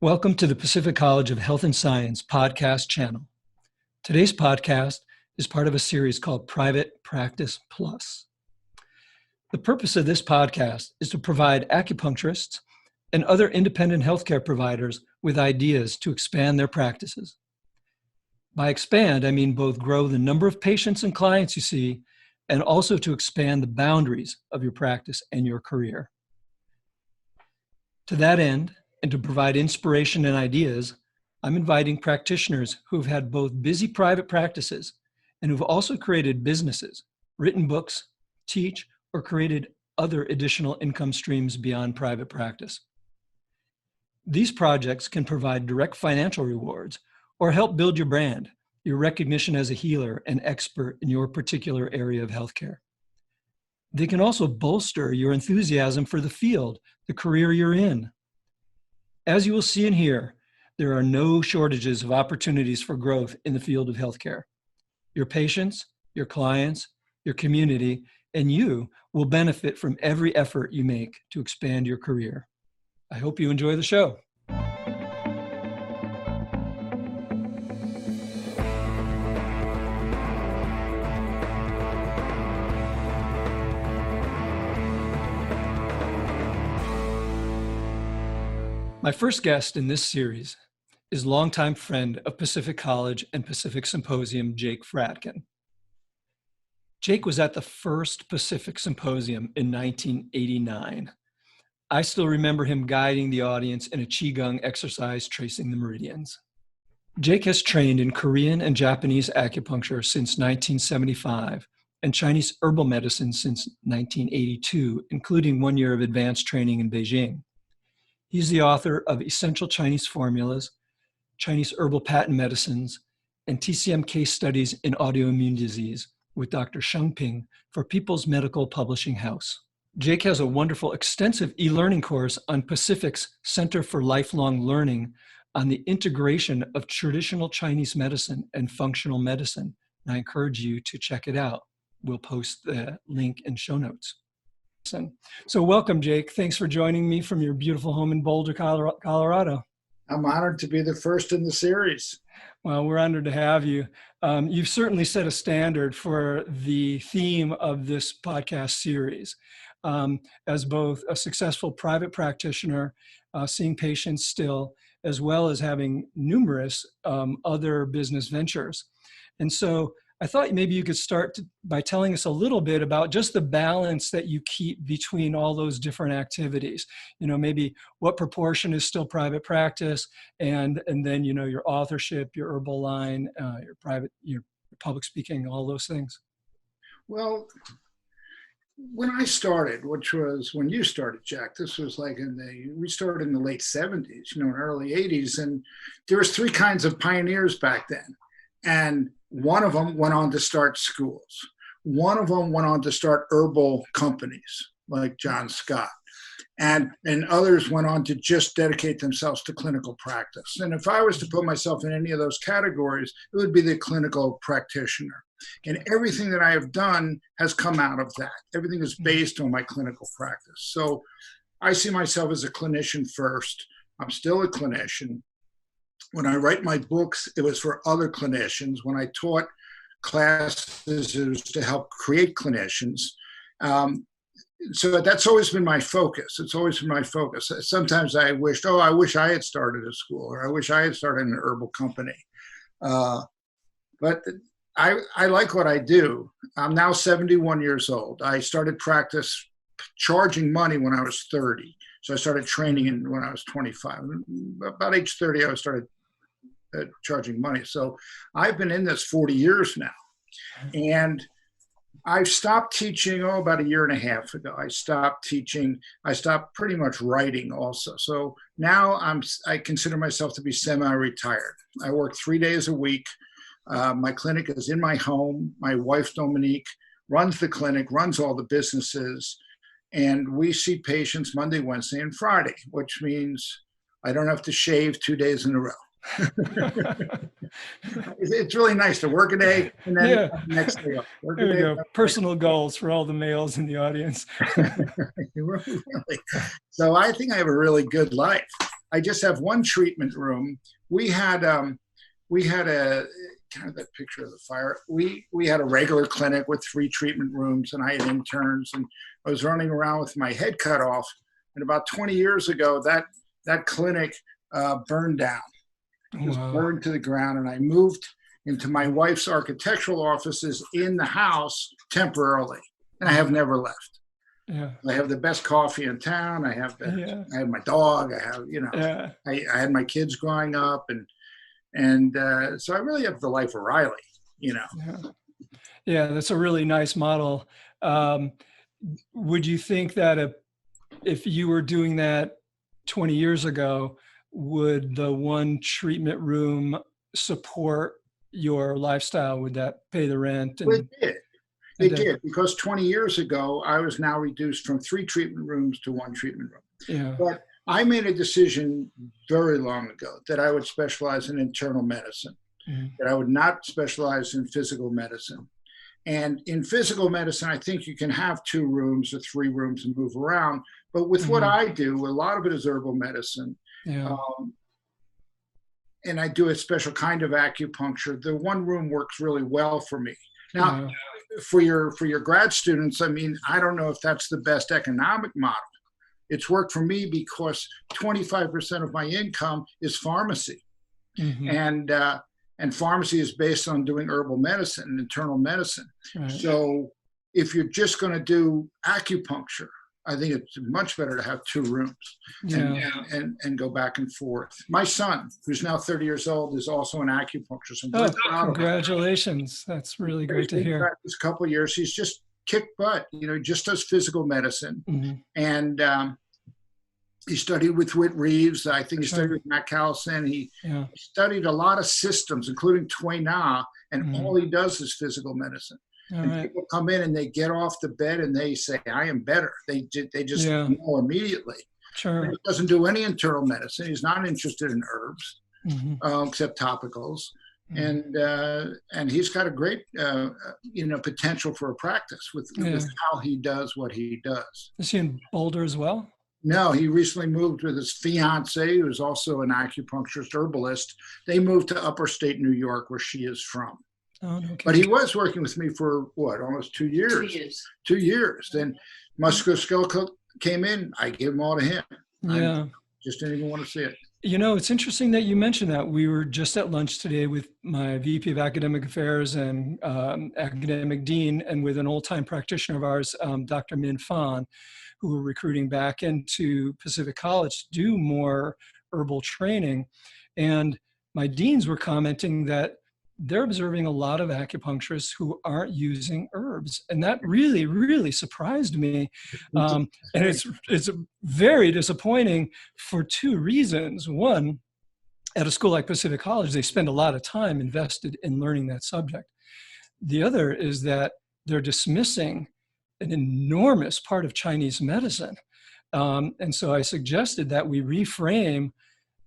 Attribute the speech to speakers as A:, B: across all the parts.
A: Welcome to the Pacific College of Health and Science podcast channel. Today's podcast is part of a series called Private Practice Plus. The purpose of this podcast is to provide acupuncturists and other independent healthcare providers with ideas to expand their practices. By expand, I mean both grow the number of patients and clients you see, and also to expand the boundaries of your practice and your career. To that end, and to provide inspiration and ideas, I'm inviting practitioners who've had both busy private practices and who've also created businesses, written books, teach, or created other additional income streams beyond private practice. These projects can provide direct financial rewards or help build your brand, your recognition as a healer and expert in your particular area of healthcare. They can also bolster your enthusiasm for the field, the career you're in. As you will see and hear, there are no shortages of opportunities for growth in the field of healthcare. Your patients, your clients, your community, and you will benefit from every effort you make to expand your career. I hope you enjoy the show. My first guest in this series is longtime friend of Pacific College and Pacific Symposium, Jake Fratkin. Jake was at the first Pacific Symposium in 1989. I still remember him guiding the audience in a Qigong exercise tracing the meridians. Jake has trained in Korean and Japanese acupuncture since 1975 and Chinese herbal medicine since 1982, including 1 year of advanced training in Beijing. He's the author of Essential Chinese Formulas, Chinese Herbal Patent Medicines, and TCM Case Studies in Autoimmune Disease with Dr. Sheng Ping for People's Medical Publishing House. Jake has a wonderful, extensive e-learning course on Pacific's Center for Lifelong Learning on the integration of traditional Chinese medicine and functional medicine. And I encourage you to check it out. We'll post the link in show notes. So welcome, Jake. Thanks for joining me from your beautiful home in Boulder, Colorado.
B: I'm honored to be the first in the series.
A: Well, we're honored to have you. You've certainly set a standard for the theme of this podcast series. As both a successful private practitioner, seeing patients still, as well as having numerous other business ventures. And so I thought maybe you could start by telling us a little bit about just the balance that you keep between all those different activities. You know, maybe what proportion is still private practice, and then, you know, your authorship, your herbal line, your public speaking, all those things.
B: Well, when I started, which was when you started, Jack, this was like we started in the late 70s, you know, early 80s, and there was three kinds of pioneers back then. And one of them went on to start schools. One of them went on to start herbal companies like John Scott. And others went on to just dedicate themselves to clinical practice. And if I was to put myself in any of those categories, it would be the clinical practitioner. And everything that I have done has come out of that. Everything is based on my clinical practice. So I see myself as a clinician first. I'm still a clinician. When I write my books, it was for other clinicians. When I taught classes, it was to help create clinicians. So that's always been my focus. It's always been my focus. Sometimes I wished, I wish I had started a school, or I wish I had started an herbal company. But I like what I do. I'm now 71 years old. I started practice charging money when I was 30. So I started training when I was 25. About age 30, I started charging money. So I've been in this 40 years now. And I've stopped teaching, about a year and a half ago. I stopped teaching. I stopped pretty much writing also. So now I consider myself to be semi-retired. I work 3 days a week. My clinic is in my home. My wife, Dominique, runs the clinic, runs all the businesses. And we see patients Monday, Wednesday, and Friday, which means I don't have to shave 2 days in a row. It's really nice to work a day and then the next day off.
A: There we go. Personal goals for all the males in the audience.
B: Really. So I think I have a really good life. I just have one treatment room. We had a kind of that picture of the fire. We had a regular clinic with 3 treatment rooms, and I had interns, and I was running around with my head cut off. And about 20 years ago, that clinic burned down. It was burned to the ground, and I moved into my wife's architectural offices in the house temporarily, and I have never left.
A: Yeah.
B: I have the best coffee in town. I have I have my dog. I have, I had my kids growing up, and so I really have the life of Riley,
A: Yeah, that's a really nice model. Would you think that if you were doing that 20 years ago, would the one treatment room support your lifestyle? Would that pay the rent?
B: Well, it did. It did, because 20 years ago, I was now reduced from 3 treatment rooms to 1 treatment room.
A: Yeah.
B: But I made a decision very long ago that I would specialize in internal medicine, that I would not specialize in physical medicine. And in physical medicine, I think you can have 2 rooms or 3 rooms and move around. But with what I do, a lot of it is herbal medicine.
A: Yeah.
B: And I do a special kind of acupuncture. The one room works really well for me. Now, for your grad students, I mean, I don't know if that's the best economic model. It's worked for me because 25% of my income is pharmacy. And pharmacy is based on doing herbal medicine and internal medicine. Right. So if you're just going to do acupuncture, I think it's much better to have 2 rooms and go back and forth. My son, who's now 30 years old, is also an acupuncturist.
A: Congratulations. That's really great to hear.
B: Practiced a couple of years. He's just kicked butt, he just does physical medicine. And he studied with Whit Reeves. I think he studied with Matt Callison. He studied a lot of systems, including Tui Na, and all he does is physical medicine. People come in and they get off the bed and they say, I am better. They just know immediately.
A: Sure.
B: He doesn't do any internal medicine. He's not interested in herbs, except topicals. And he's got a great, potential for a practice with how he does what he does.
A: Is he in Boulder as well?
B: No, he recently moved with his fiance, who's also an acupuncturist herbalist. They moved to upper state New York, where she is from.
A: Oh, okay.
B: But he was working with me for almost 2 years.
C: 2 years.
B: 2 years. Then musculoskeletal came in. I gave them all to him.
A: Yeah.
B: I just didn't even want to see it.
A: It's interesting that you mentioned that. We were just at lunch today with my VP of Academic Affairs and academic dean, and with an old-time practitioner of ours, Dr. Min Fan, who we're recruiting back into Pacific College to do more herbal training. And my deans were commenting that they're observing a lot of acupuncturists who aren't using herbs. And that really, really surprised me. And it's very disappointing for 2 reasons. One, at a school like Pacific College, they spend a lot of time invested in learning that subject. The other is that they're dismissing an enormous part of Chinese medicine. And so I suggested that we reframe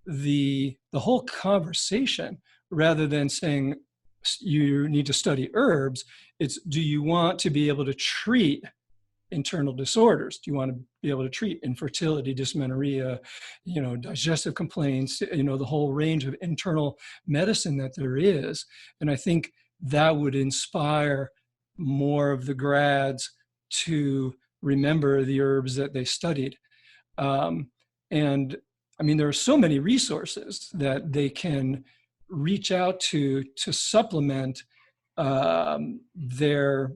A: the whole conversation. Rather than saying you need to study herbs, it's, do you want to be able to treat internal disorders? Do you want to be able to treat infertility, dysmenorrhea, digestive complaints, the whole range of internal medicine that there is? And I think that would inspire more of the grads to remember the herbs that they studied. And I mean, there are so many resources that they can reach out to supplement their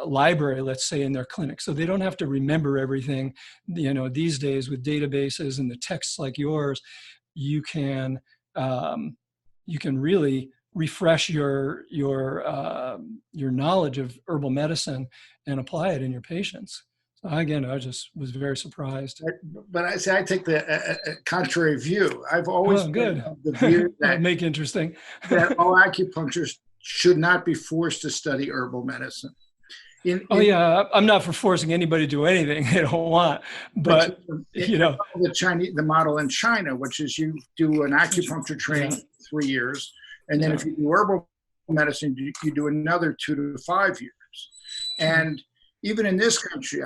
A: library, let's say, in their clinic. So they don't have to remember everything. These days with databases and the texts like yours, you can really refresh your knowledge of herbal medicine and apply it in your patients. So again, I just was very surprised.
B: But I take the contrary view. I've always
A: been
B: of the view that
A: make interesting
B: that all acupuncturists should not be forced to study herbal medicine.
A: I'm not for forcing anybody to do anything they don't want, but
B: the model in China, which is you do an acupuncture training 3 years, and then if you do herbal medicine, you do another 2 to 5 years. And even in this country,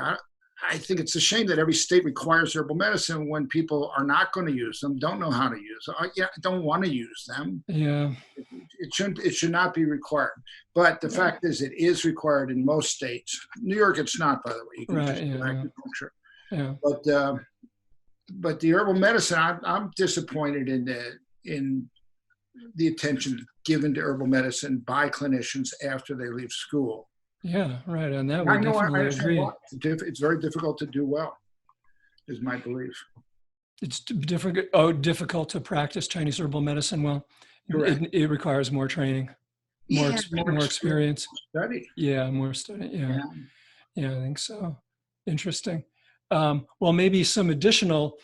B: I think it's a shame that every state requires herbal medicine when people are not going to use them, don't know how to use them, don't want to use them.
A: Yeah.
B: It should not be required. But the fact is, it is required in most states. New York, it's not, by the way. You can just do acupuncture.
A: Yeah.
B: But the herbal medicine, I'm disappointed in the attention given to herbal medicine by clinicians after they leave school.
A: Yeah, right. And that we definitely agree.
B: It's very difficult to do well, is my belief.
A: It's difficult to practice Chinese herbal medicine well. It requires more training, more experience.
B: Study.
A: Yeah, more study. Yeah, I think so. Interesting. Well, maybe some additional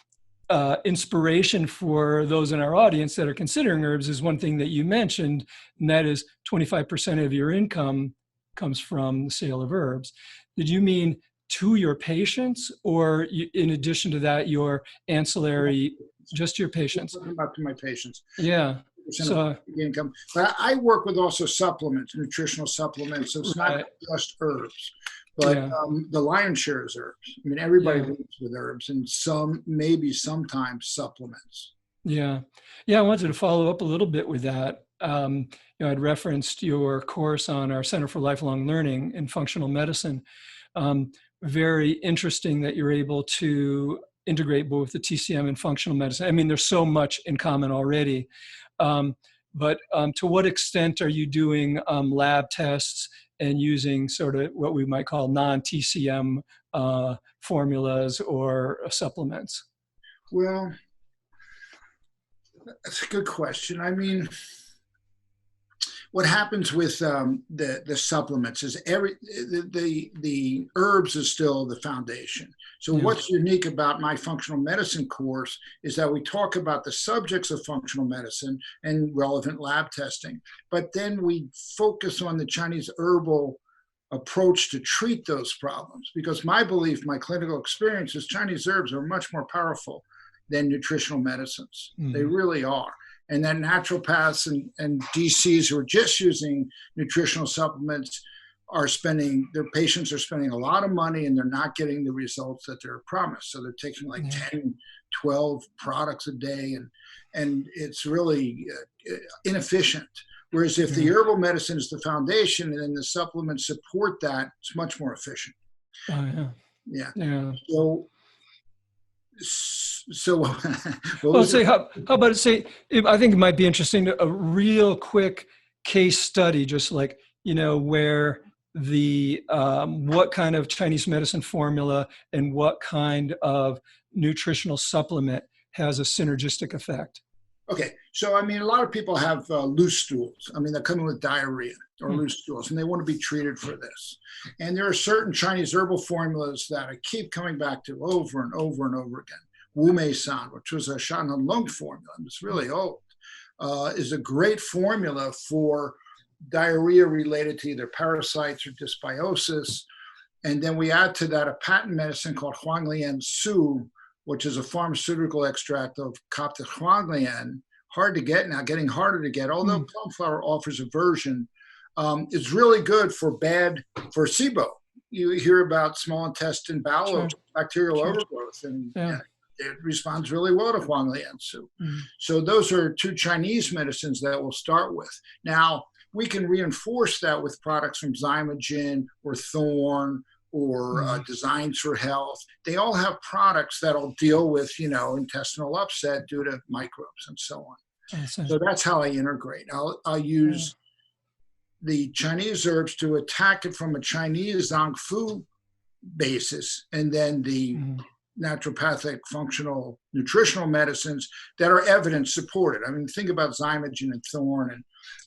A: inspiration for those in our audience that are considering herbs is one thing that you mentioned, and that is 25% of your income comes from the sale of herbs. Did you mean to your patients, or in addition to that, your ancillary, just your patients?
B: I'm talking about to my patients.
A: Yeah. So
B: income, but I work with also supplements, nutritional supplements. So it's not just herbs, but the lion's share is herbs. I mean, everybody lives with herbs, and sometimes supplements. Yeah.
A: I wanted to follow up a little bit with that. I'd referenced your course on our Center for Lifelong Learning in Functional Medicine. Very interesting that you're able to integrate both the TCM and functional medicine. I mean, there's so much in common already. But to what extent are you doing lab tests and using sort of what we might call non-TCM formulas or supplements?
B: Well, that's a good question. I mean, what happens with the supplements is the herbs is still the foundation. So what's unique about my functional medicine course is that we talk about the subjects of functional medicine and relevant lab testing, but then we focus on the Chinese herbal approach to treat those problems, because my belief, my clinical experience is Chinese herbs are much more powerful than nutritional medicines. They really are. And then naturopaths and DCs who are just using nutritional supplements their patients are spending a lot of money and they're not getting the results that they're promised. So they're taking like 10, 12 products a day, and it's really inefficient. Whereas if the herbal medicine is the foundation and then the supplements support that, it's much more efficient. So
A: how about say, I think it might be interesting a real quick case study, just like, where the what kind of Chinese medicine formula and what kind of nutritional supplement has a synergistic effect.
B: Okay, so I mean, a lot of people have loose stools. I mean, they're coming with diarrhea or loose stools, and they want to be treated for this. And there are certain Chinese herbal formulas that I keep coming back to over and over and over again. Wu Mei San, which was a Shannon Lung formula, and it's really old, is a great formula for diarrhea related to either parasites or dysbiosis. And then we add to that a patent medicine called Huanglian Su, which is a pharmaceutical extract of Coptic Huanglian, hard to get now, getting harder to get, although plum flower offers a version. It's really good for SIBO. You hear about small intestine bowel bacterial overgrowth, and it responds really well to Huanglian Su. So those are two Chinese medicines that we'll start with. Now, we can reinforce that with products from Zymogen or Thorn or Designs for Health. They all have products that'll deal with, intestinal upset due to microbes and so on. So that's how I integrate. I'll use the Chinese herbs to attack it from a Chinese Zang Fu basis, and then the naturopathic functional nutritional medicines that are evidence supported. I mean, think about Zymogen and Thorn and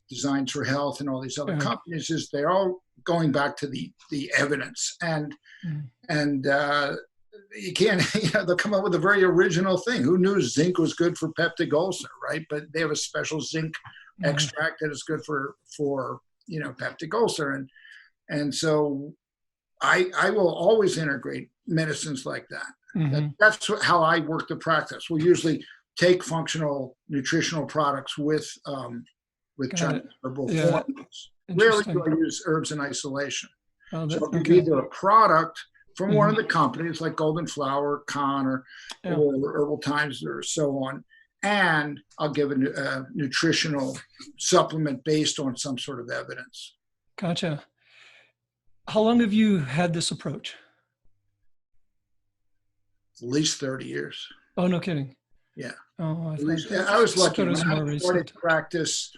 B: Designs for Health and all these other companies, is they're all going back to the evidence, and you can't, they'll come up with a very original thing. Who knew zinc was good for peptic ulcer, right? But they have a special zinc extract that is good for peptic ulcer, and so I will always integrate medicines like that. That's how I work the practice. We'll usually take functional nutritional products with Chinese herbal formulas. Rarely do I use herbs in isolation. So it'll be either a product from one of the companies like Golden Flower, Con, or Herbal Times, or so on. And I'll give a nutritional supplement based on some sort of evidence.
A: Gotcha. How long have you had this approach?
B: At least 30 years.
A: Oh, no kidding.
B: Yeah.
A: Oh,
B: I was lucky. When I started
A: recent.
B: practice,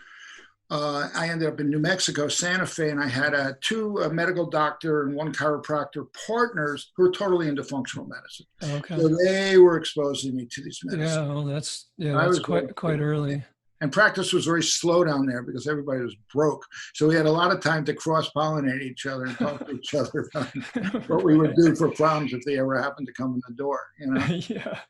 B: I ended up in New Mexico, Santa Fe, and I had two medical doctor and one chiropractor partners who were totally into functional medicine.
A: Okay.
B: So they were exposing me to these medicines.
A: Yeah, well, that's quite early.
B: And practice was very slow down there because everybody was broke. So we had a lot of time to cross-pollinate each other and talk to each other about what we would do for problems if they ever happened to come in the door, you know?
A: Yeah.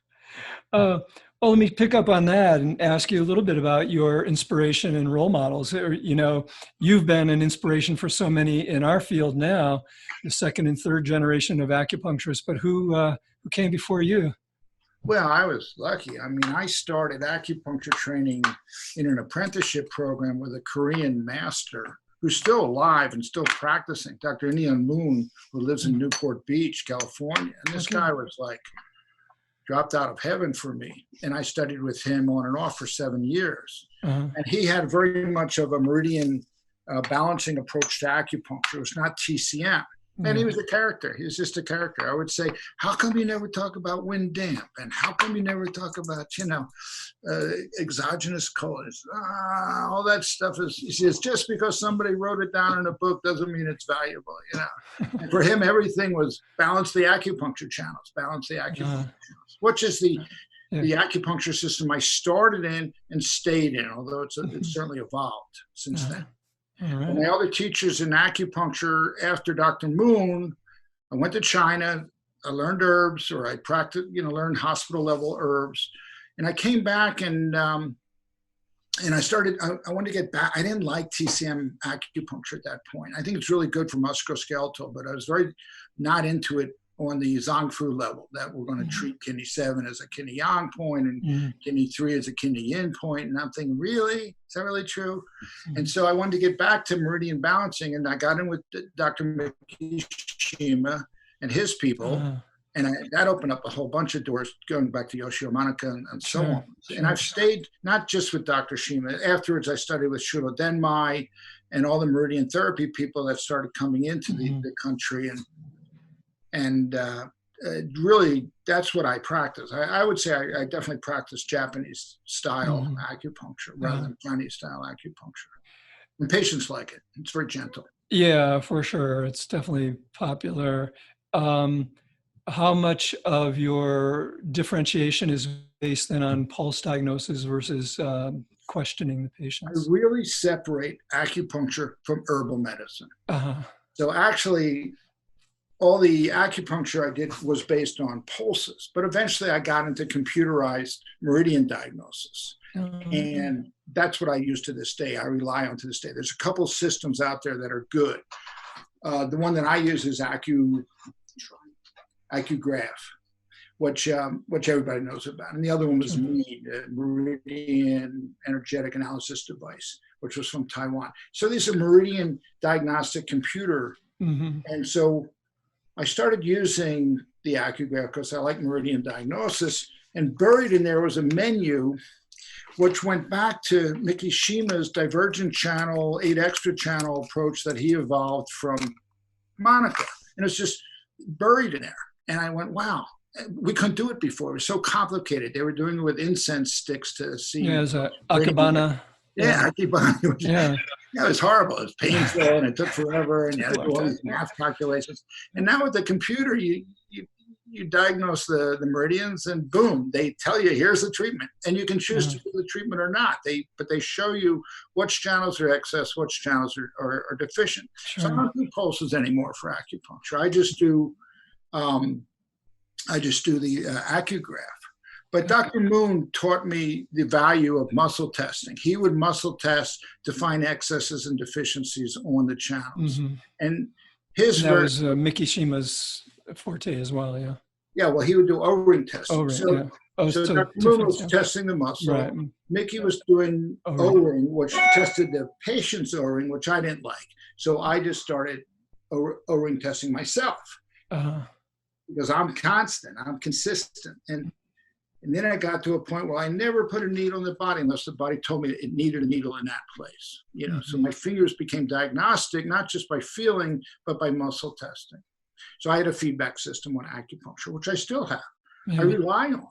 A: Well, let me pick up on that and ask you a little bit about your inspiration and role models. You know, you've been an inspiration for so many in our field now, the second and third generation of acupuncturists, but who came before you?
B: Well, I was lucky. I mean, I started acupuncture training in an apprenticeship program with a Korean master who's still alive and still practicing, Dr. Neon Moon, who lives in Newport Beach, California. And this guy was like, dropped out of heaven for me. And I studied with him on and off for 7 years. And he had very much of a meridian balancing approach to acupuncture. It was not TCM. And he was a character. He was just a character. I would say, how come you never talk about wind damp? And how come you never talk about, exogenous colors? All that stuff he says, just because somebody wrote it down in a book doesn't mean it's valuable, And for him, everything was balance the acupuncture channels, channels, which is the acupuncture system I started in and stayed in, although it's certainly evolved since then.
A: Right.
B: My other teachers in acupuncture after Dr. Moon, I went to China, I learned herbs, or I practiced, learned hospital level herbs. And I came back and I started, I wanted to get back. I didn't like TCM acupuncture at that point. I think it's really good for musculoskeletal, but I was very not into it on the Zongfu level, that we're going to treat kidney 7 as a kidney yang point and kidney 3 as a kidney yin point. And I'm thinking, really? Is that really true? And so I wanted to get back to meridian balancing, and I got in with Dr. Mikishima and his people. And that opened up a whole bunch of doors, going back to Yoshio Manaka and so on. And I've stayed not just with Dr. Shima. Afterwards, I studied with Shulo Denmai and all the meridian therapy people that started coming into the country. And really, that's what I practice. I would say I definitely practice Japanese style acupuncture rather than Chinese style acupuncture. And patients like it. It's very gentle.
A: Yeah, for sure. It's definitely popular. How much of your differentiation is based then on pulse diagnosis versus questioning the patients?
B: I really separate acupuncture from herbal medicine. So actually, all the acupuncture I did was based on pulses, but eventually I got into computerized meridian diagnosis. And that's what I use to this day. I rely on to this day. There's a couple systems out there that are good. The one that I use is AcuGraph, which everybody knows about. And the other one was MEAD, Meridian Energetic Analysis Device, which was from Taiwan. So these are meridian diagnostic computer. And so I started using the AcuGraph because I like meridian diagnosis, and buried in there was a menu which went back to Mikishima's divergent channel, 8 extra channel approach that he evolved from Monica. And it's just buried in there. And I went, wow, we couldn't do it before. It was so complicated. They were doing it with incense sticks to see.
A: Yeah, it was Akabana.
B: Yeah, Akibana. Yeah, it was horrible. It was painful, and it took forever, and you had to do all these math calculations. And now with the computer, you diagnose the meridians, and boom, they tell you, here's the treatment. And you can choose to do the treatment or not. But they show you which channels are excess, which channels are deficient. So I don't do pulses anymore for acupuncture. I just do the AcuGraph. But Dr. Moon taught me the value of muscle testing. He would muscle test to find excesses and deficiencies on the channels. And that
A: was Mikishima's forte as well, yeah.
B: Yeah, well, he would do O-ring testing. So Dr. Moon was testing the muscle.
A: Right.
B: Mickey was doing O-ring, which tested the patient's O-ring, which I didn't like. So I just started O-ring testing myself. because I'm constant, I'm consistent. And then I got to a point where I never put a needle in the body unless the body told me it needed a needle in that place. So my fingers became diagnostic, not just by feeling, but by muscle testing. So I had a feedback system on acupuncture, which I still have. I rely on.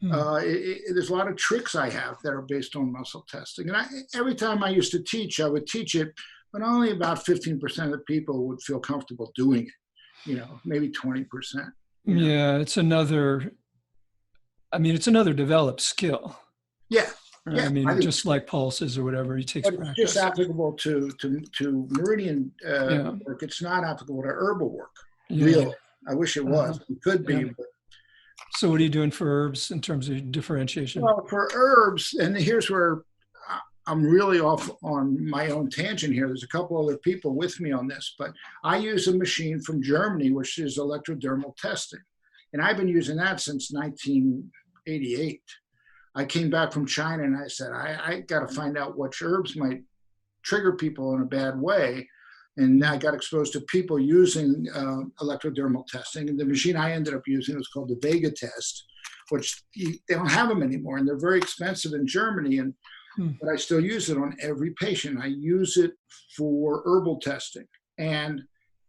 B: There's a lot of tricks I have that are based on muscle testing. And every time I used to teach, I would teach it, but only about 15% of the people would feel comfortable doing it, maybe 20%.
A: Yeah, it's another developed skill.
B: Yeah.
A: Right?
B: Yeah.
A: Just like pulses or whatever, it takes practice.
B: It's just applicable to meridian work. It's not applicable to herbal work.
A: Yeah.
B: Really. I wish it was. It could be.
A: Yeah.
B: But
A: so what are you doing for herbs in terms of differentiation?
B: Well, for herbs, and here's where I'm really off on my own tangent here. There's a couple other people with me on this, but I use a machine from Germany, which is electrodermal testing. And I've been using that since 1988. I came back from China and I said, I got to find out which herbs might trigger people in a bad way. And I got exposed to people using electrodermal testing. And the machine I ended up using was called the Vega test, which they don't have them anymore. And they're very expensive in Germany. But I still use it on every patient. I use it for herbal testing. And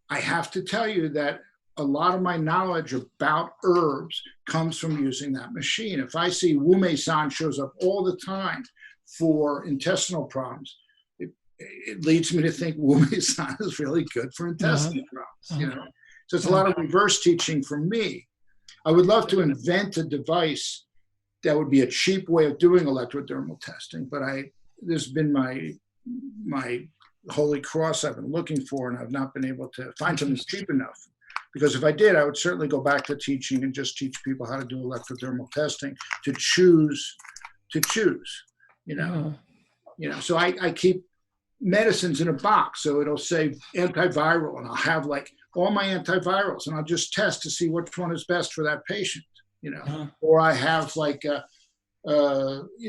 B: I have to tell you that a lot of my knowledge about herbs comes from using that machine. If I see Wume-san shows up all the time for intestinal problems, it leads me to think Wume-san is really good for intestinal problems. So it's a lot of reverse teaching for me. I would love to invent a device that would be a cheap way of doing electrodermal testing, but this has been my holy cross I've been looking for, and I've not been able to find something cheap enough. Because if I did, I would certainly go back to teaching and just teach people how to do electrodermal testing to choose. So I keep medicines in a box, so it'll say antiviral, and I'll have like all my antivirals, and I'll just test to see which one is best for that patient. Or I have like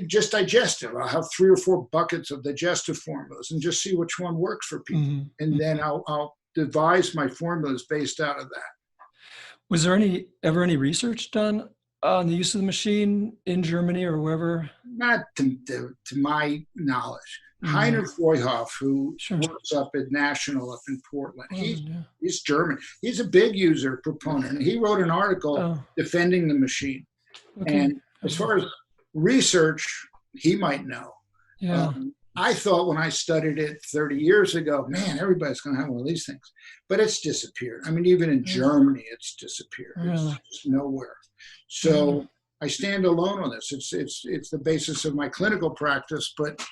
B: just digestive. I'll have 3 or 4 buckets of digestive formulas and just see which one works for people, and then I'll devise my formulas based out of that.
A: Was there ever any research done on the use of the machine in Germany or wherever?
B: Not to my knowledge. Heiner Freuhoff, who works up at National up in Portland, he's German. He's a big user proponent. And he wrote an article defending the machine. Okay. And as far as research, he might know.
A: Yeah.
B: I thought when I studied it 30 years ago, man, everybody's going to have one of these things. But it's disappeared. I mean, even in Germany, it's disappeared. It's just nowhere. So I stand alone on this. It's the basis of my clinical practice, but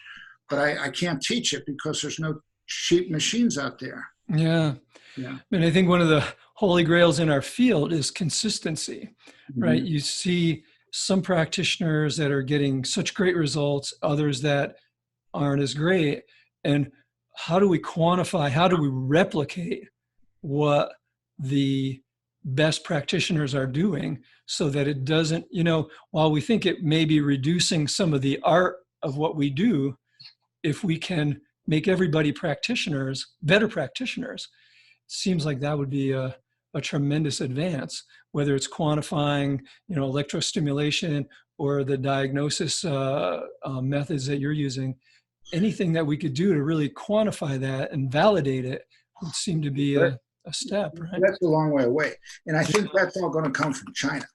B: I can't teach it because there's no cheap machines out there.
A: Yeah. And I think one of the holy grails in our field is consistency, right? You see some practitioners that are getting such great results, others that aren't as great. And how do we quantify, how do we replicate what the best practitioners are doing so that it doesn't, while we think it may be reducing some of the art of what we do, if we can make everybody better practitioners, it seems like that would be a tremendous advance, whether it's quantifying, electrostimulation or the diagnosis methods that you're using. Anything that we could do to really quantify that and validate it would seem to be a step, right?
B: That's a long way away. And I think that's all going to come from China.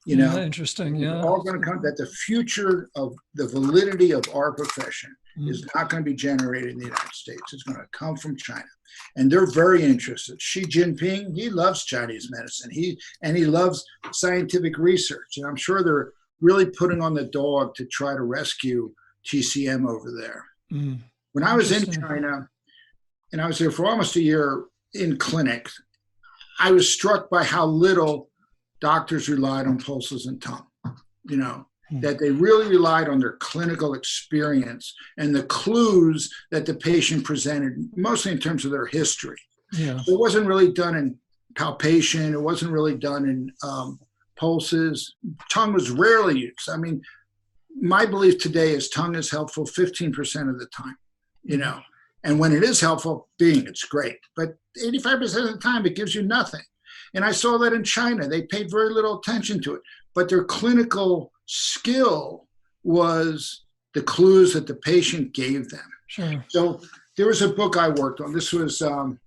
A: Interesting. Yeah.
B: It's all going to come that the future of the validity of our profession is not going to be generated in the United States. It's going to come from China. And they're very interested. Xi Jinping, he loves Chinese medicine. He loves scientific research. And I'm sure they're really putting on the dog to try to rescue TCM over there. When I was in China, and I was there for almost a year in clinic, I was struck by how little doctors relied on pulses and tongue, that they really relied on their clinical experience and the clues that the patient presented, mostly in terms of their history.
A: Yeah.
B: So it wasn't really done in palpation. It wasn't really done in pulses. Tongue was rarely used. I mean, my belief today is tongue is helpful 15% of the time, and when it is helpful, it's great. But 85% of the time, it gives you nothing. And I saw that in China. They paid very little attention to it, but their clinical skill was the clues that the patient gave them.
A: Sure.
B: So there was a book I worked on. This was the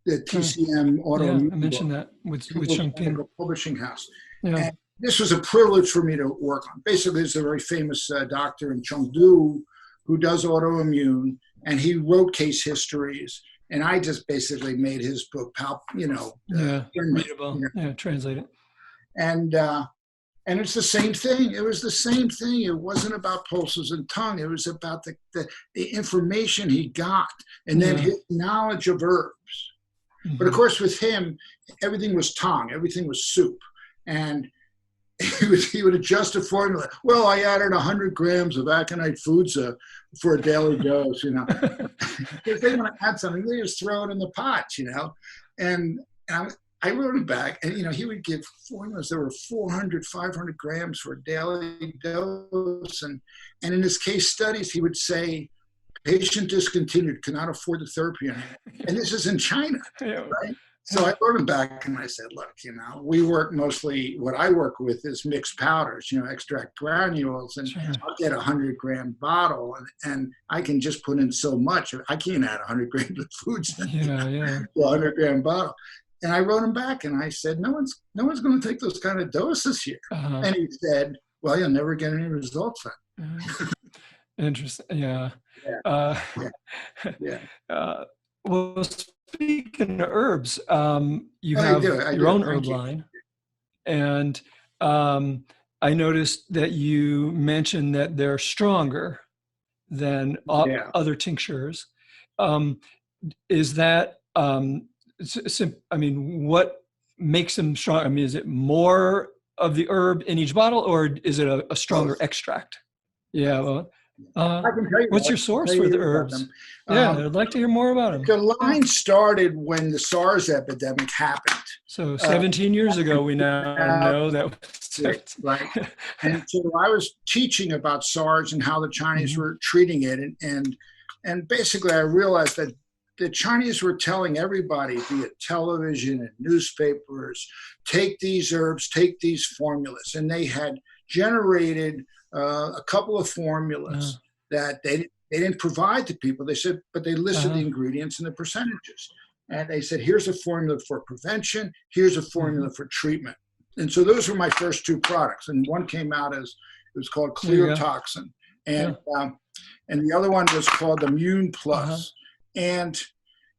B: TCM autoimmune
A: I mentioned
B: book.
A: that with Chongqing
B: Publishing house.
A: Yeah.
B: And this was a privilege for me to work on. Basically, there's a very famous doctor in Chengdu who does autoimmune, and he wrote case histories. And I just basically made his book,
A: readable. Translate it.
B: And it's the same thing. It was the same thing. It wasn't about pulses and tongue. It was about the information he got, and then his knowledge of herbs. Mm-hmm. But of course, with him, everything was tongue. Everything was soup. And he would adjust a formula. Well, I added 100 grams of aconite foods for a daily dose, If they want to add something, they just throw it in the pot, And I wrote him back, and, he would give formulas that were 400, 500 grams for a daily dose. And in his case studies, he would say, patient discontinued, cannot afford the therapy anymore. And this is in China, right? So I wrote him back and I said, look, we work mostly, what I work with is mixed powders, extract granules, and I'll get 100-gram bottle and I can just put in so much. I can't add 100 grams of foods to a 100-gram bottle. And I wrote him back and I said, no one's going to take those kind of doses here. And he said, well, you'll never get any results then.
A: Interesting. Yeah. Well, speaking of herbs, you have your own herb line. And I noticed that you mentioned that they're stronger than other tinctures. Is that, what makes them strong? Is it more of the herb in each bottle, or is it a stronger extract? Yeah, well,
B: I can tell you
A: what's your source for the herbs? I'd like to hear more about them.
B: The line started when the SARS epidemic happened.
A: So 17 years ago, we now know that.
B: Right. And so I was teaching about SARS and how the Chinese were treating it. And basically I realized that the Chinese were telling everybody via television and newspapers, take these herbs, take these formulas. And they had generated a couple of formulas that they didn't provide to people. They said, but they listed the ingredients and the percentages. And they said, here's a formula for prevention. Here's a formula for treatment. And so those were my first two products. And one came out it was called Clear Toxin. And the other one was called Immune Plus. And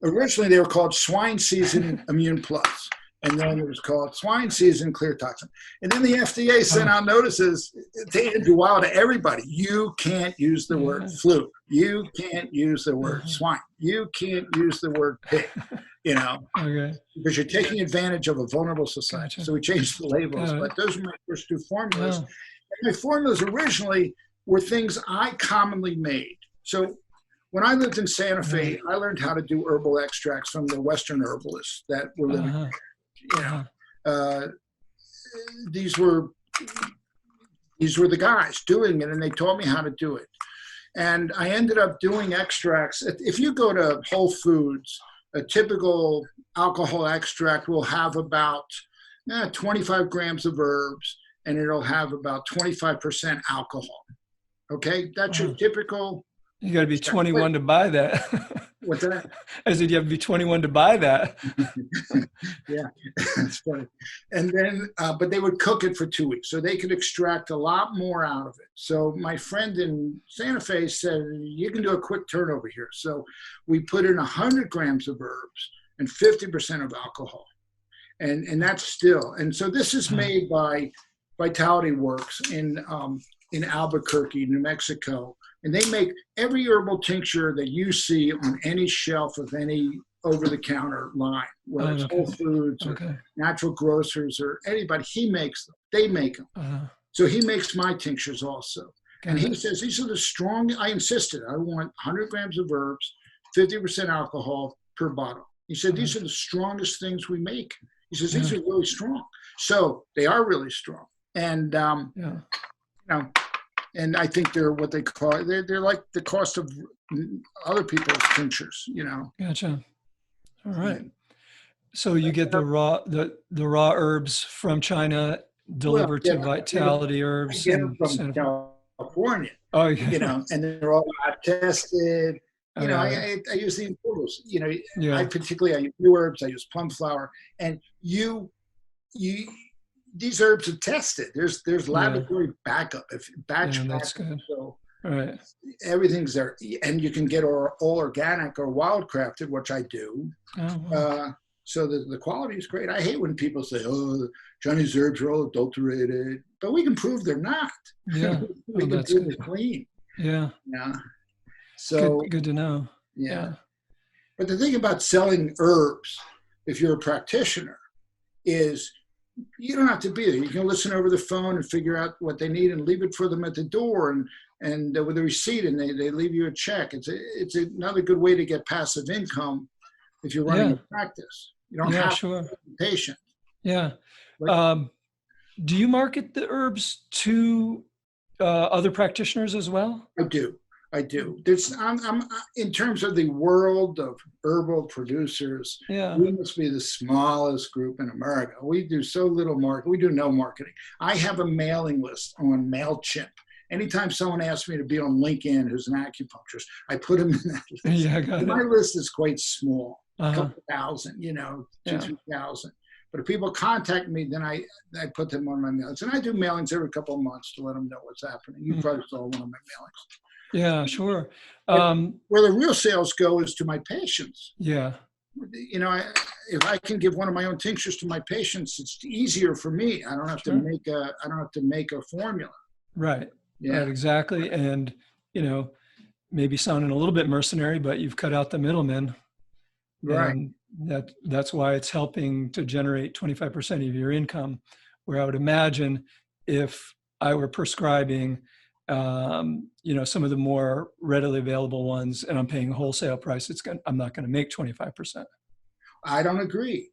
B: originally they were called Swine Season Immune Plus. And then it was called Swine Season Clear Toxin. And then the FDA sent out notices to everybody. You can't use the word flu. You can't use the word swine. You can't use the word pig, because you're taking advantage of a vulnerable society. So we changed the labels. But those were my first two formulas. And my formulas originally were things I commonly made. So when I lived in Santa Fe, I learned how to do herbal extracts from the Western herbalists that were living these were the guys doing it, and they taught me how to do it. And I ended up doing extracts. If you go to Whole Foods, a typical alcohol extract will have about 25 grams of herbs, and it'll have about 25% alcohol. Okay, that's your typical.
A: You got to be 21 to buy that.
B: What's that?
A: I said you have to be 21 to buy that.
B: Yeah, that's funny. And then, but they would cook it for 2 weeks, so they could extract a lot more out of it. So my friend in Santa Fe said, you can do a quick turnover here. So we put in 100 grams of herbs and 50% of alcohol. And that's still. And so this is made by Vitality Works in Albuquerque, New Mexico. And they make every herbal tincture that you see on any shelf of any over-the-counter line, whether it's Whole Foods or natural grocers or anybody. He makes them. They make them. So he makes my tinctures also. And he says, these are the strong. I insisted. I want 100 grams of herbs, 50% alcohol per bottle. He said, these are the strongest things we make. He says, these are really strong. So they are really strong. And, and I think they're what they call, they're like the cost of other people's tinctures,
A: Gotcha. All right. So you get the raw herbs from China
B: Well,
A: delivered
B: yeah,
A: to Vitality
B: I
A: Herbs
B: get them
A: and
B: from
A: sent.
B: California,
A: Oh, yeah.
B: and they're all lab tested.
A: Oh, yeah.
B: I use the importers. I
A: Yeah.
B: particularly I use new herbs. I use plum flower, and you these herbs are tested. There's
A: Yeah.
B: laboratory backup, if batch
A: Yeah. That's
B: backup.
A: good.
B: So
A: All right.
B: everything's there, and you can get all organic or wildcrafted, which I do.
A: Oh, wow.
B: So the quality is great. I hate when people say, "Oh, Chinese herbs are all adulterated," but we can prove they're not.
A: Yeah.
B: We
A: Oh,
B: can
A: that's
B: prove
A: good.
B: they're clean.
A: Yeah.
B: Yeah.
A: Good.
B: So
A: Good to know.
B: yeah.
A: Yeah.
B: But the thing about selling herbs, if you're a practitioner, is you don't have to be there. You can listen over the phone and figure out what they need and leave it for them at the door and with a receipt, and they leave you a check. It's another good way to get passive income if you're running
A: Yeah.
B: a practice. You don't
A: Yeah.
B: have
A: Sure.
B: to be patient.
A: Yeah.
B: But
A: Do you market the herbs to other practitioners as well?
B: I do. I do. I'm in terms of the world of herbal producers,
A: Yeah.
B: we must be the smallest group in America. We do so little marketing. We do no marketing. I have a mailing list on MailChimp. Anytime someone asks me to be on LinkedIn, who's an acupuncturist, I put them in that list.
A: Yeah. I got
B: My
A: it.
B: list is quite small, a
A: Uh-huh.
B: couple thousand, two,
A: Yeah.
B: 3,000. But if people contact me, then I put them on my mailings. And I do mailings every couple of months to let them know what's happening. You probably saw one of my mailings.
A: Yeah. Sure.
B: But where the real sales go is to my patients.
A: Yeah.
B: If I can give one of my own tinctures to my patients, it's easier for me. I don't have
A: Sure.
B: to make a formula.
A: Right.
B: Yeah.
A: Right. Exactly. And, maybe sounding a little bit mercenary, but you've cut out the middleman.
B: Right.
A: And that's why it's helping to generate 25% of your income, where I would imagine if I were prescribing, some of the more readily available ones and I'm paying wholesale price, I'm not going to make 25%.
B: I don't agree.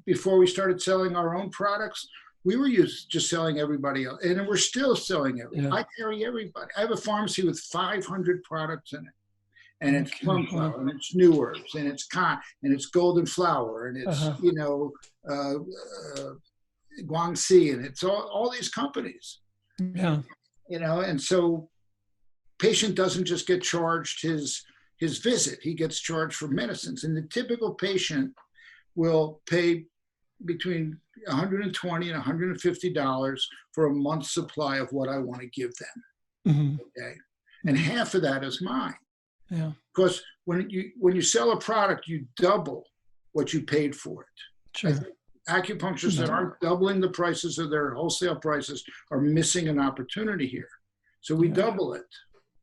B: Before we started selling our own products, we were just selling everybody else, and we're still selling everybody.
A: Yeah.
B: I carry everybody. I have a pharmacy with 500 products in it, and it's plum flower, and it's new herbs, and it's and it's golden flower, and it's Guangxi, and it's all these companies.
A: Yeah.
B: And so patient doesn't just get charged his visit; he gets charged for medicines, and the typical patient will pay between $120 and $150 for a month's supply of what I want to give them.
A: Mm-hmm.
B: Okay, and half of that is mine.
A: Yeah.
B: Because when you sell a product, you double what you paid for it.
A: Sure.
B: Acupuncturists that aren't doubling the prices of their wholesale prices are missing an opportunity here. So we double it.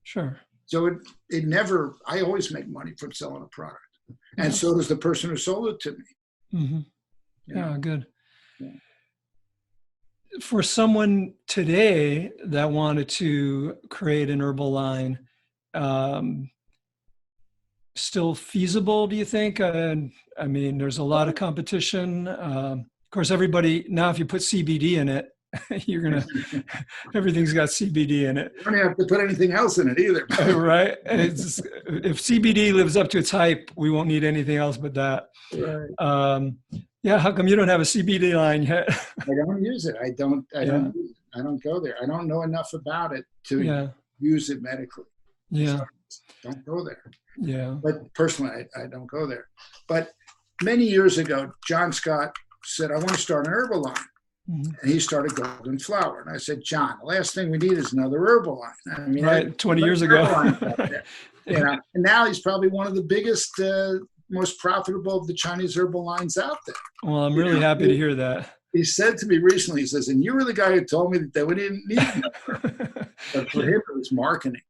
A: Sure.
B: So it never. I always make money from selling a product, and so does the person who sold it to me.
A: Mm-hmm. Yeah, good.
B: Yeah.
A: For someone today that wanted to create an herbal line, still feasible, do you think? I mean, there's a lot of competition. Of course, everybody, now if you put CBD in it, everything's got CBD in it.
B: You don't have to put anything else in it either.
A: Right? If CBD lives up to its hype, we won't need anything else but that.
B: Right.
A: Yeah, how come you don't have a CBD line yet?
B: I don't use it. I don't go there. I don't know enough about it to use it medically.
A: Yeah.
B: So don't go there.
A: Yeah.
B: But personally, I don't go there. But many years ago, John Scott said, I want to start an herbal line. Mm-hmm. And he started Golden Flower. And I said, John, the last thing we need is another herbal line. I mean,
A: right, 20 years ago.
B: And now he's probably one of the biggest, most profitable of the Chinese herbal lines out there.
A: Well, I'm really happy to hear that.
B: He said to me recently, he says, and you were the guy who told me that we didn't need it. But for him, it was marketing.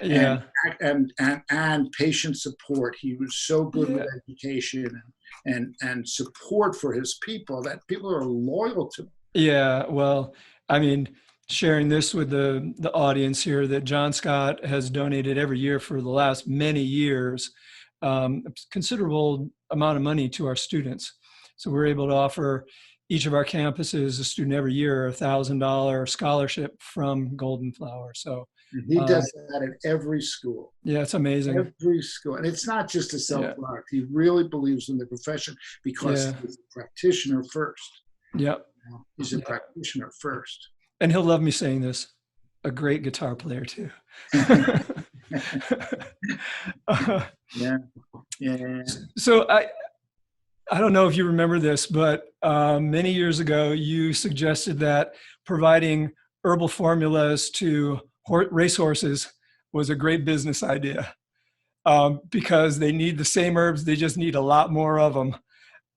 A: Yeah.
B: And patient support. He was so good with education and support for his people that people are loyal to him. Yeah.
A: Well, I mean, sharing this with the audience here, that John Scott has donated every year for the last many years a considerable amount of money to our students. So we're able to offer each of our campuses, a student every year, $1,000 scholarship from Golden Flower. So
B: He does that at every school.
A: yeah, it's amazing.
B: Every school. And it's not just a self-product. He really believes in the profession because he's a practitioner first.
A: Yep.
B: He's a practitioner first.
A: And he'll love me saying this. A great guitar player too.
B: Yeah.
A: So I don't know if you remember this, but many years ago, you suggested that providing herbal formulas to racehorses was a great business idea because they need the same herbs. They just need a lot more of them.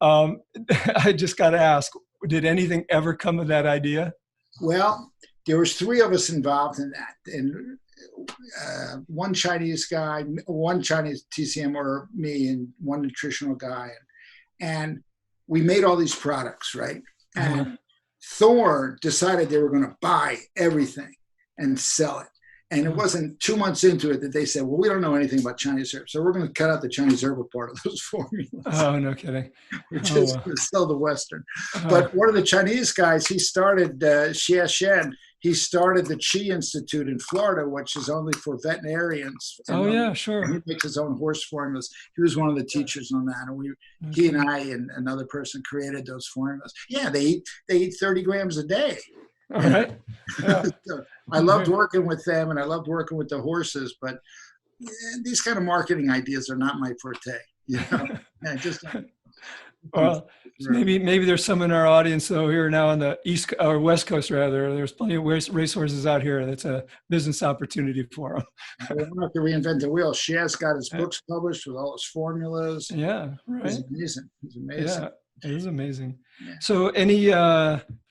A: I just got to ask, did anything ever come of that idea?
B: Well, there was 3 of us involved in that. And one Chinese guy, one Chinese TCM or me, and one nutritional guy. And we made all these products, right? And Thor decided they were going to buy everything and sell it. And it wasn't 2 months into it that they said, well, we don't know anything about Chinese herbs, so we're going to cut out the Chinese herbal part of those formulas.
A: Oh, no kidding.
B: We're just going to sell the Western. But one of the Chinese guys, he started, Xie Shen, he started the Qi Institute in Florida, which is only for veterinarians.
A: Sure.
B: He makes his own horse formulas. He was one of the teachers on that. And he and I and another person created those formulas. Yeah, they eat 30 grams a day.
A: All right. Yeah.
B: So I loved working with them, and I loved working with the horses, but these kind of marketing ideas are not my forte. You know,
A: well, maybe there's some in our audience though here now on the East or West Coast rather. There's plenty of racehorses out here. That's a business opportunity for them.
B: We don't have to reinvent the wheel. Shaz got his books published with all his formulas.
A: Yeah, right.
B: It's amazing. It's amazing.
A: Yeah, it is amazing.
B: Yeah.
A: So, any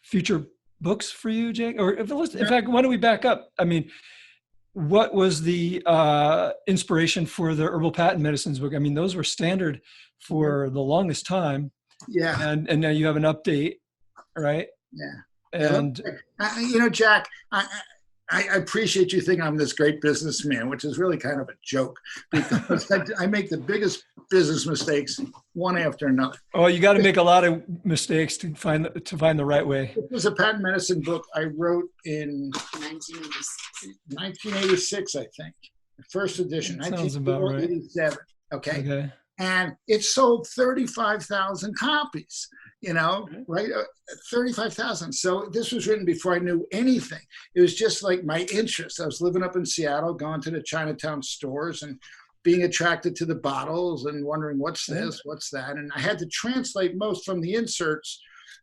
A: future books for you, Jake? Or in fact, why don't we back up? I mean, what was the inspiration for the herbal patent medicines book? I mean, those were standard for the longest time.
B: Yeah.
A: And now you have an update, right?
B: Yeah.
A: And
B: you know, Jack, I appreciate you thinking I'm this great businessman, which is really kind of a joke because I make the biggest business mistakes one after another.
A: Oh, you got to make a lot of mistakes to find the right way.
B: It was a patent medicine book I wrote in 1986, I think. First edition,
A: that sounds about right.
B: 1987. Okay. And it sold 35,000 copies, you know, right? 35,000. So this was written before I knew anything. It was just like my interest. I was living up in Seattle, going to the Chinatown stores and being attracted to the bottles and wondering what's this, what's that. And I had to translate most from the inserts,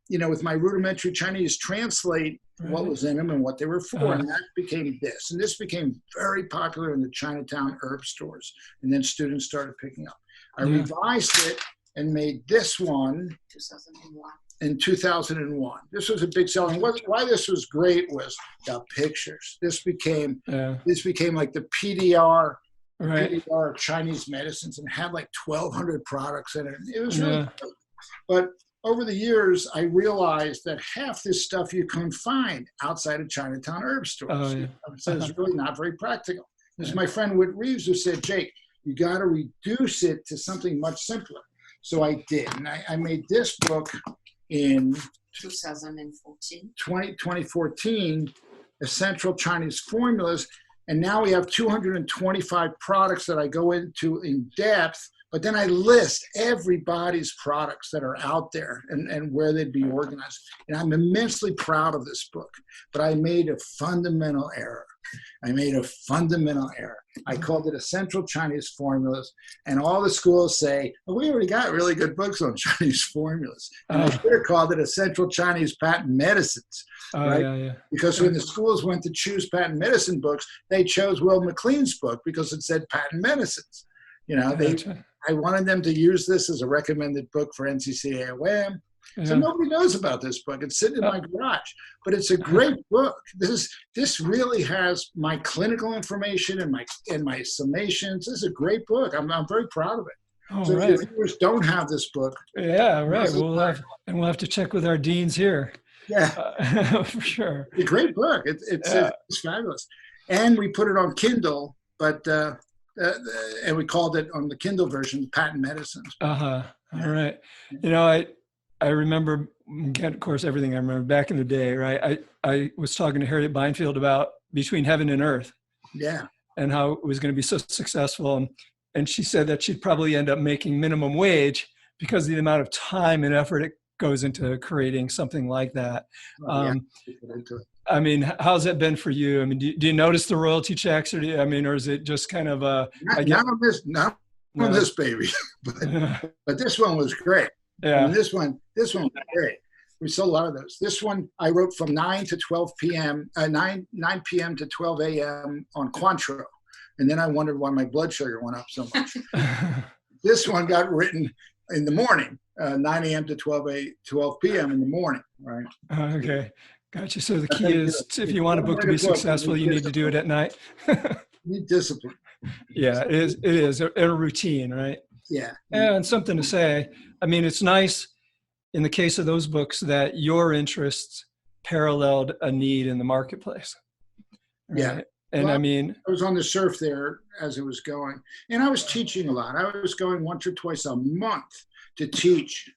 B: you know, with my rudimentary Chinese, translate what was in them and what they were for. And that became this. And this became very popular in the Chinatown herb stores. And then students started picking up. I revised it and made this one
C: 2001.
B: In 2001. This was a big seller. And why this was great was the pictures. This became like the PDR, PDR Chinese medicines, and had like 1,200 products in it. It was really cool. But over the years, I realized that half this stuff you couldn't find outside of Chinatown herb stores. So it's really not very practical. This is my friend Whit Reeves who said, Jake, you got to reduce it to something much simpler. So I did. And I made this book in 2014, Essential Chinese Formulas. And now we have 225 products that I go into in depth. But then I list everybody's products that are out there and where they'd be organized. And I'm immensely proud of this book. But I made a fundamental error. I called it Essential Chinese Formulas. And all the schools say, well, we already got really good books on Chinese formulas. And I should have called it Essential Chinese Patent Medicines. Right? Because when the schools went to choose patent medicine books, they chose Will McLean's book because it said patent medicines. You know, I wanted them to use this as a recommended book for NCCAOM. So nobody knows about this book. It's sitting in my garage, but it's a great book. This really has my clinical information and my summations. This is a great book. I'm very proud of it. So if your viewers don't have this book,
A: we'll have to check with our deans here. For sure.
B: It's a great book. It's fabulous, and we put it on Kindle, but. And we called it on the Kindle version, Patent Medicines.
A: All right. You know, I remember again, of course, everything I remember back in the day, right? I was talking to Harriet Beinfield about Between Heaven and Earth.
B: Yeah.
A: And how it was going to be so successful. And she said that she'd probably end up making minimum wage because of the amount of time and effort it goes into creating something like that.
B: Yeah.
A: I mean, how's that been for you? I mean, do you notice the royalty checks, or or is it just kind of a?
B: Not on this baby, but this one was great.
A: Yeah.
B: And this one was great. We sold a lot of those. This one I wrote from 9 to 12 p.m., 9 p.m. to 12 a.m. on Cointreau. And then I wondered why my blood sugar went up so much. This one got written in the morning, 9 a.m. to 12 p.m. in the morning, right?
A: Okay. Gotcha. So the key is, if you want a book to be successful, you need to do it at night.
B: You need discipline.
A: Yeah, it is a routine, right?
B: Yeah.
A: And something to say. I mean, it's nice in the case of those books that your interests paralleled a need in the marketplace. Right?
B: Yeah.
A: And
B: well,
A: I mean,
B: I was on the surf there as it was going, and I was teaching a lot. I was going once or twice a month to teach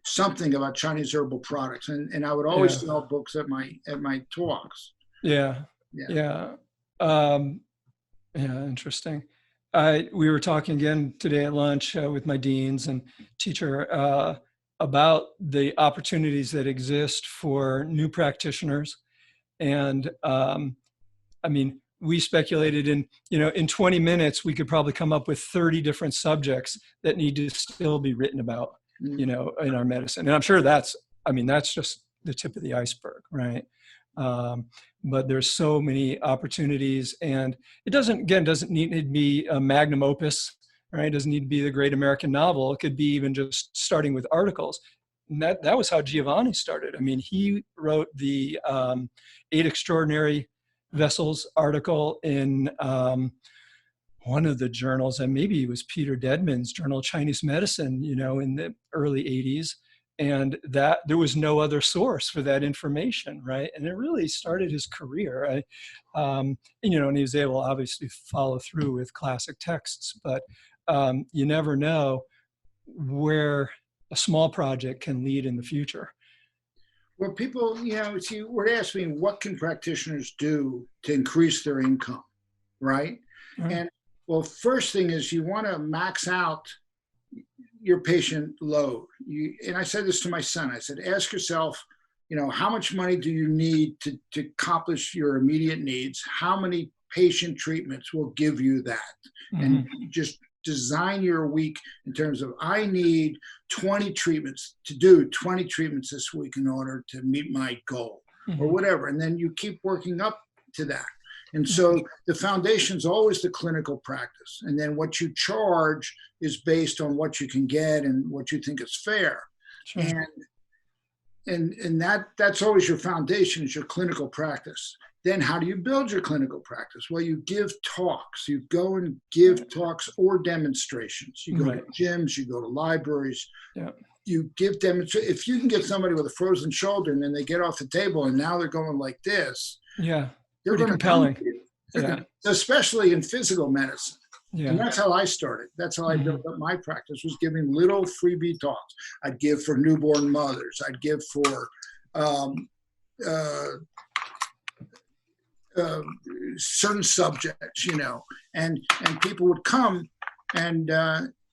B: something about Chinese herbal products, and I would always sell books at my talks.
A: Yeah. Interesting. We were talking again today at lunch with my deans and teacher about the opportunities that exist for new practitioners, and I mean, we speculated in 20 minutes we could probably come up with 30 different subjects that need to still be written about, in our medicine. And I'm sure that's just the tip of the iceberg, right? But there's so many opportunities, and it doesn't need to be a magnum opus, right? It doesn't need to be the great American novel. It could be even just starting with articles. And that was how Giovanni started. I mean, he wrote the 8 Extraordinary Vessels article in one of the journals, and maybe it was Peter Dedman's Journal of Chinese Medicine, in the early 80s. And that there was no other source for that information, right? And it really started his career. And he was able, obviously, to follow through with classic texts, but you never know where a small project can lead in the future.
B: Well, people, were asking me, what can practitioners do to increase their income, right? Mm-hmm. And well, first thing is you want to max out your patient load. And I said this to my son. I said, ask yourself, how much money do you need to accomplish your immediate needs? How many patient treatments will give you that? Mm-hmm. And just design your week in terms of, I need 20 treatments to do 20 treatments this week in order to meet my goal, mm-hmm. or whatever. And then you keep working up to that. And so the foundation is always the clinical practice. And then what you charge is based on what you can get and what you think is fair. Sure. And that's always your foundation, is your clinical practice. Then how do you build your clinical practice? Well, you give talks. You go and give talks or demonstrations. You go to gyms, you go to libraries. Yeah. You give demonstrations. If you can get somebody with a frozen shoulder and then they get off the table and now they're going like this. Yeah. They're going to come to you. Yeah. Especially in physical medicine. Yeah. And that's how I started. That's how I built up my practice, was giving little freebie talks. I'd give for newborn mothers. I'd give for certain subjects, and people would come and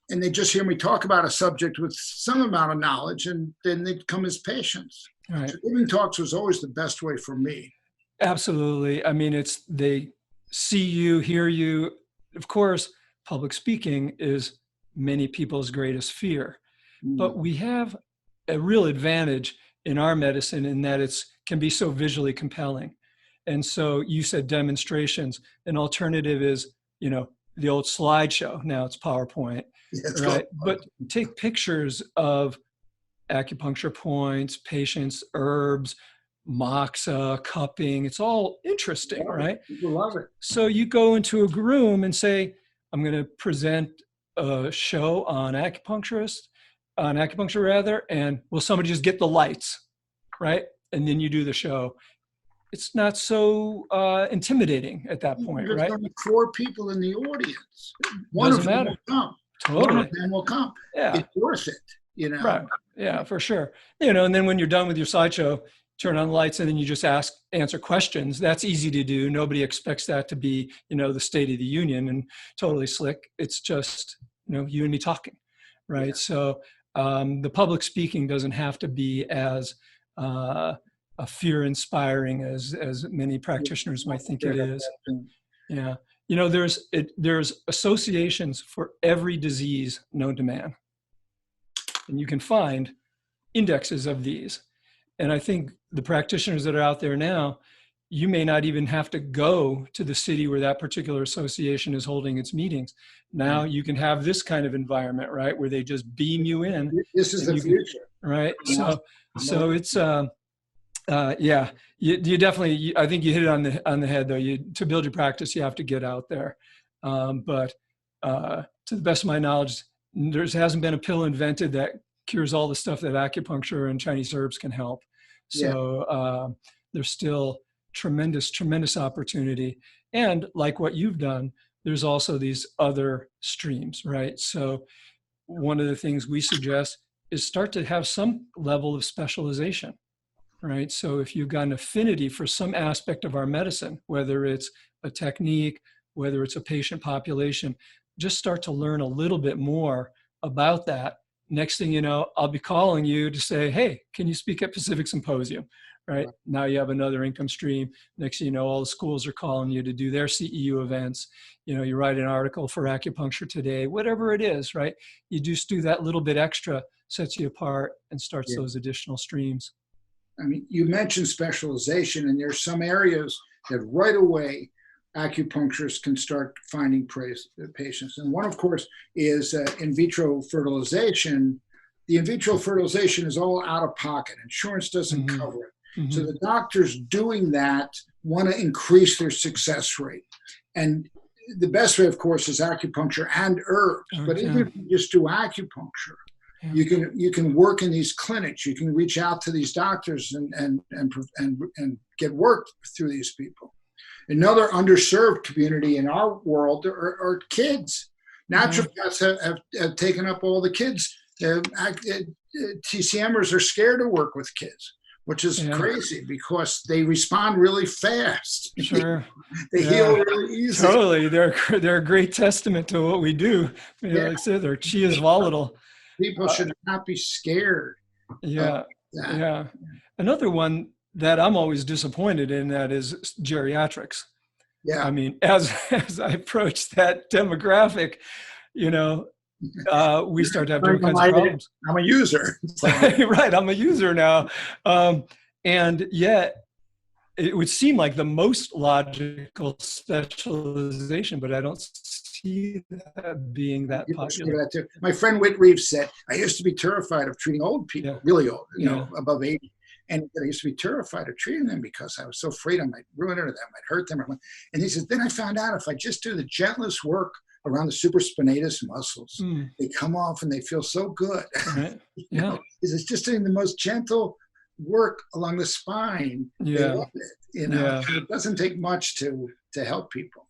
B: they just hear me talk about a subject with some amount of knowledge, and then they'd come as patients. Right. So giving talks was always the best way for me.
A: Absolutely. I mean, they see you, hear you. Of course, public speaking is many people's greatest fear, but we have a real advantage in our medicine in that can be so visually compelling. And so you said demonstrations. An alternative is, the old slideshow. Now it's PowerPoint, right? But take pictures of acupuncture points, patients, herbs, moxa, cupping. It's all interesting, right?
B: People love it.
A: So you go into a room and say, I'm going to present a show on acupuncture, and will somebody just get the lights, right? And then you do the show. It's not so intimidating at that point, right?
B: There's only 4 people in the audience. One of them will come. Totally. One of them will come. Yeah. It's worth it. you know.
A: Right. Yeah, for sure. And then when you're done with your slideshow, turn on the lights and then you just answer questions. That's easy to do. Nobody expects that to be, the State of the Union and totally slick. It's just, you and me talking, right?
B: Yeah.
A: So the public speaking doesn't have to be as a fear-inspiring as many practitioners might think it is. Yeah. There's associations for every disease known to man. And you can find indexes of these. And I think the practitioners that are out there now, you may not even have to go to the city where that particular association is holding its meetings. Now you can have this kind of environment, right, where they just beam you in.
B: This is the future.
A: Right. So it's, yeah, you definitely, I think you hit it on the head though. To build your practice, you have to get out there. But to the best of my knowledge, there hasn't been a pill invented that cures all the stuff that acupuncture and Chinese herbs can help. So there's still tremendous opportunity. And like what you've done, there's also these other streams, right? So one of the things we suggest is start to have some level of specialization, right? So if you've got an affinity for some aspect of our medicine, whether it's a technique, whether it's a patient population, just start to learn a little bit more about that. Next thing you know, I'll be calling you to say, hey, can you speak at Pacific Symposium, right? Now you have another income stream. Next thing you know, all the schools are calling you to do their CEU events. You write an article for Acupuncture Today, whatever it is, right? You just do that little bit extra, sets you apart and starts those additional streams.
B: I mean, you mentioned specialization, and there's some areas that right away acupuncturists can start finding patients. And one, of course, is in vitro fertilization. The in vitro fertilization is all out of pocket. Insurance doesn't cover it. So the doctors doing that want to increase their success rate. And the best way, of course, is acupuncture and herbs. But even if you just do acupuncture, you can work in these clinics. You can reach out to these doctors and get work through these people. Another underserved community in our world are kids. Naturopaths have taken up all the kids. TCMers are scared to work with kids, which is crazy because they respond really fast.
A: Sure.
B: They heal really easily.
A: Totally. They're a great testament to what we do. Like I said, their chi is volatile.
B: People should not be scared.
A: Yeah. Another one that I'm always disappointed in that is geriatrics.
B: Yeah.
A: I mean, as I approach that demographic, we start to have different kinds of problems.
B: I'm a user.
A: Right. I'm a user now. And yet it would seem like the most logical specialization, but I don't see that being that popular.
B: My friend Whit Reeves said, I used to be terrified of treating old people, really old, above 80. And I used to be terrified of treating them because I was so afraid I might ruin it or that I might hurt them. And he said, then I found out if I just do the gentlest work around the supraspinatus muscles, they come off and they feel so good.
A: Right.
B: It's just doing the most gentle work along the spine. They love it. It doesn't take much to help people.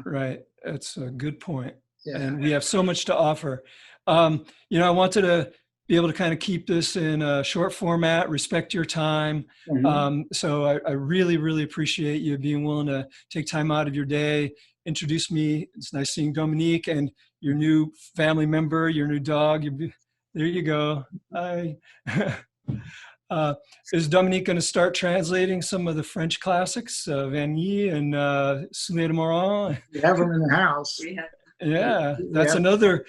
A: Right. That's a good point. And we have so much to offer. I wanted to be able to kind of keep this in a short format, respect your time. So I really, really appreciate you being willing to take time out of your day, introduce me. It's nice seeing Dominique and your new family member, your new dog. There you go. Is Dominique going to start translating some of the French classics, Vanier and Soulier de Morin?
B: We have them in the house.
A: Yeah, that's another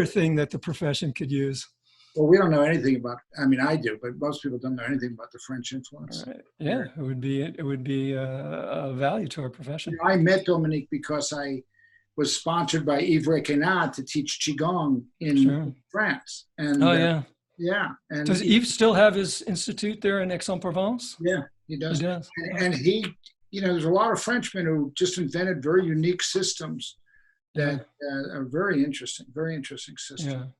A: thing that the profession could use.
B: Well, we don't know anything about. I mean, I do, but most people don't know anything about the French influence.
A: Right. Yeah, it would be a value to our profession.
B: I met Dominique because I was sponsored by Yves Requenat to teach Qigong in France. And And
A: does Yves still have his institute there in Aix-en-Provence?
B: Yeah, he does.
A: He does.
B: And he, there's a lot of Frenchmen who just invented very unique systems that are very interesting systems.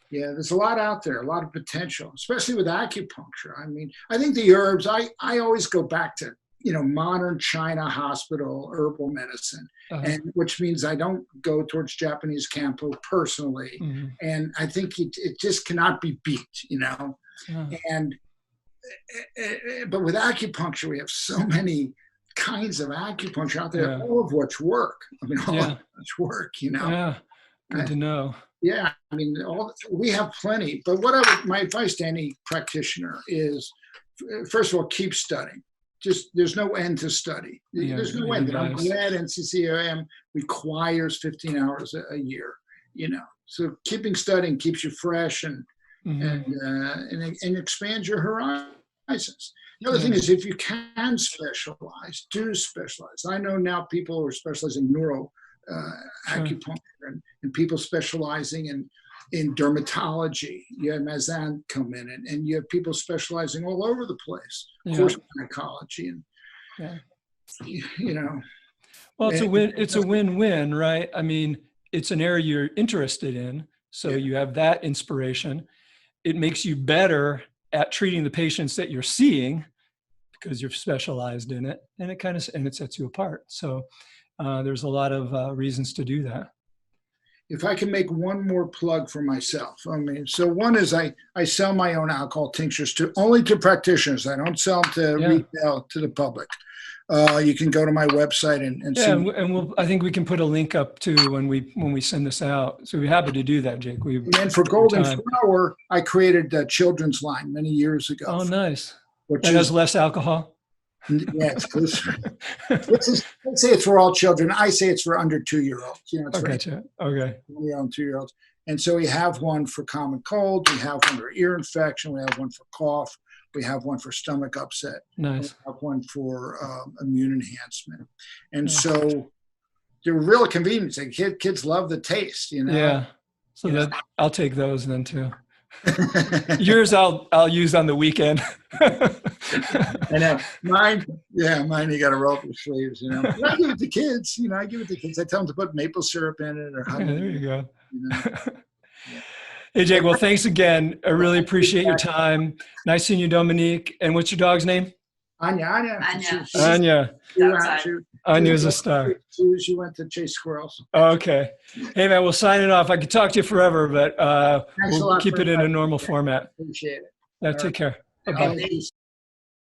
B: Yeah, there's a lot out there, a lot of potential, especially with acupuncture. I mean, I think the herbs, I always go back to modern China hospital herbal medicine, and which means I don't go towards Japanese Kampo personally.
A: Mm-hmm.
B: And I think it just cannot be beat, And but with acupuncture, we have so many kinds of acupuncture out there, all of which work. I mean, all of which work,
A: Yeah, good to know.
B: Yeah, I mean, we have plenty. But my advice to any practitioner is, first of all, keep studying. Just there's no end to study. There's no end. I'm glad NCCAM requires 15 hours a year. So keeping studying keeps you fresh and expands your horizons. The other thing is, if you can specialize, do specialize. I know now people who are specializing neuro acupuncture and people specializing in dermatology. You have Mazan come in, and you have people specializing all over the place. Of course, gynecology
A: Well, it's a win-win, right? I mean, it's an area you're interested in, so you have that inspiration. It makes you better at treating the patients that you're seeing because you're specialized in it, and it sets you apart. So there's a lot of reasons to do that.
B: If I can make one more plug for myself, so one is I sell my own alcohol tinctures only to practitioners. I don't sell them to retail to the public. You can go to my website and see.
A: And I think we can put a link up too when we send this out. So we're happy to do that, Jake.
B: And for Golden Flower, I created a children's line many years ago.
A: Oh, nice. Which has less alcohol.
B: Yeah, it's closer. Let's say it's for all children. I say it's for under 2-year-olds.
A: Okay.
B: Around 2-year-olds. And so we have one for common cold. We have one for ear infection. We have one for cough. We have one for stomach upset.
A: Nice.
B: We have one for immune enhancement. And so they're real convenient. Like kids love the taste,
A: Yeah. So I'll take those then too. Yours I'll use on the weekend.
B: I know. Mine you got to roll up your sleeves, But I give it to kids, I tell them to put maple syrup in it or honey.
A: There you go. Hey, Jake, well, thanks again. I really appreciate your time. Nice seeing you, Dominique. And what's your dog's name?
B: Anya.
A: Anya's a star.
B: She went to chase squirrels.
A: Okay. Hey, man, we'll sign it off. I could talk to you forever, but we'll keep it in a normal format.
B: Appreciate it.
A: Take care.
B: Bye-bye.